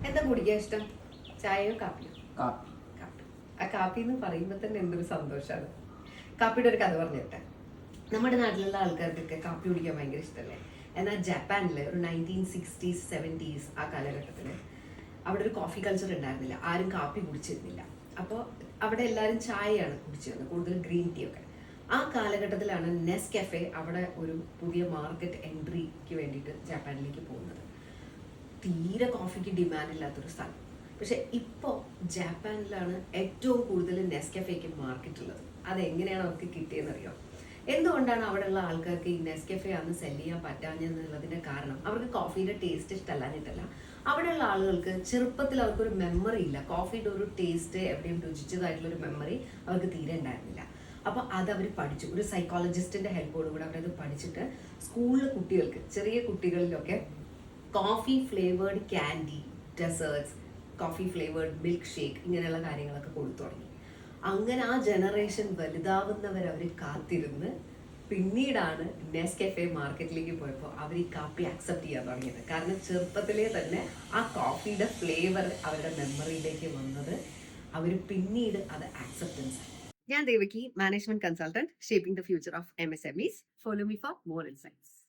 എന്താ കുടിക്കാൻ ഇഷ്ടം? ചായയോ കാപ്പിയോ? കാപ്പി. കാപ്പി. ആ കാപ്പി എന്ന് പറയുമ്പോൾ തന്നെ എന്തൊരു സന്തോഷമാണ്. കാപ്പിയുടെ ഒരു കഥ പറഞ്ഞു തരട്ടെ. നമ്മുടെ നാട്ടിലുള്ള ആൾക്കാർക്കൊക്കെ കാപ്പി കുടിക്കാൻ ഭയങ്കര ഇഷ്ടമല്ലേ? എന്നാൽ ജപ്പാനിൽ ഒരു 1960s 70s ആ കാലഘട്ടത്തിൽ അവിടെ ഒരു കോഫി കൾച്ചർ ഉണ്ടായിരുന്നില്ല. ആരും കാപ്പി കുടിച്ചിരുന്നില്ല. അപ്പോൾ അവിടെ എല്ലാവരും ചായയാണ് കുടിച്ചിരുന്നത്, കൂടുതൽ ഗ്രീൻ ടീ ഒക്കെ. ആ കാലഘട്ടത്തിലാണ് നെസ്കഫെ അവിടെ ഒരു പുതിയ മാർക്കറ്റ് എൻട്രിക്ക് വേണ്ടിയിട്ട് ജപ്പാനിലേക്ക് പോകുന്നത്. തീരെ കോഫിക്ക് ഡിമാൻഡ് ഇല്ലാത്തൊരു സ്ഥലം. പക്ഷെ ഇപ്പോൾ ജപ്പാനിലാണ് ഏറ്റവും കൂടുതൽ നെസ്കഫേക്ക് മാർക്കറ്റ് ഉള്ളത്. അതെങ്ങനെയാണ് അവർക്ക് കിട്ടിയെന്നറിയോ? എന്തുകൊണ്ടാണ് അവിടെയുള്ള ആൾക്കാർക്ക് ഈ നെസ്കഫെ അന്ന് സെല് ചെയ്യാൻ പറ്റാഞ്ഞെന്നുള്ളതിന്റെ കാരണം അവർക്ക് കോഫിയുടെ ടേസ്റ്റ് ഇഷ്ടമല്ലാഞ്ഞിട്ടല്ല. അവിടെയുള്ള ആളുകൾക്ക് ചെറുപ്പത്തിൽ അവർക്കൊരു മെമ്മറി ഇല്ല. കോഫിയുടെ ഒരു ടേസ്റ്റ് എവിടെയും രുചിച്ചതായിട്ടുള്ള ഒരു മെമ്മറി അവർക്ക് തീരെ ഉണ്ടായിരുന്നില്ല. അപ്പോൾ അതവർ പഠിച്ചു. ഒരു സൈക്കോളജിസ്റ്റിന്റെ ഹെൽപ്പോടുകൂടി അവരത് പഠിച്ചിട്ട് സ്കൂളിലെ കുട്ടികൾക്ക്, ചെറിയ കുട്ടികളിലൊക്കെ coffee flavoured candy, desserts, coffee flavoured milk shake ഇങ്ങനെയുള്ള കാര്യങ്ങളൊക്കെ കൊടുത്തു തുടങ്ങി. അങ്ങനെ ആ ജനറേഷൻ വലുതാവുന്നവർ അവർ കാത്തിരുന്ന് പിന്നീടാണ് നെസ്കഫെ മാർക്കറ്റിലേക്ക് പോയപ്പോൾ അവർ ഈ കാപ്പി അക്സെപ്റ്റ് ചെയ്യാൻ തുടങ്ങിയത്. കാരണം ചെറുപ്പത്തിലേ തന്നെ ആ കോഫിയുടെ ഫ്ലേവർ അവരുടെ മെമ്മറിയിലേക്ക് വന്നത് അവർ പിന്നീട് അത് ആക്സെപ്റ്റൻസ് ആയി. ഞാൻ Devaki, management consultant, shaping the future of MSMEs. Follow me for more insights.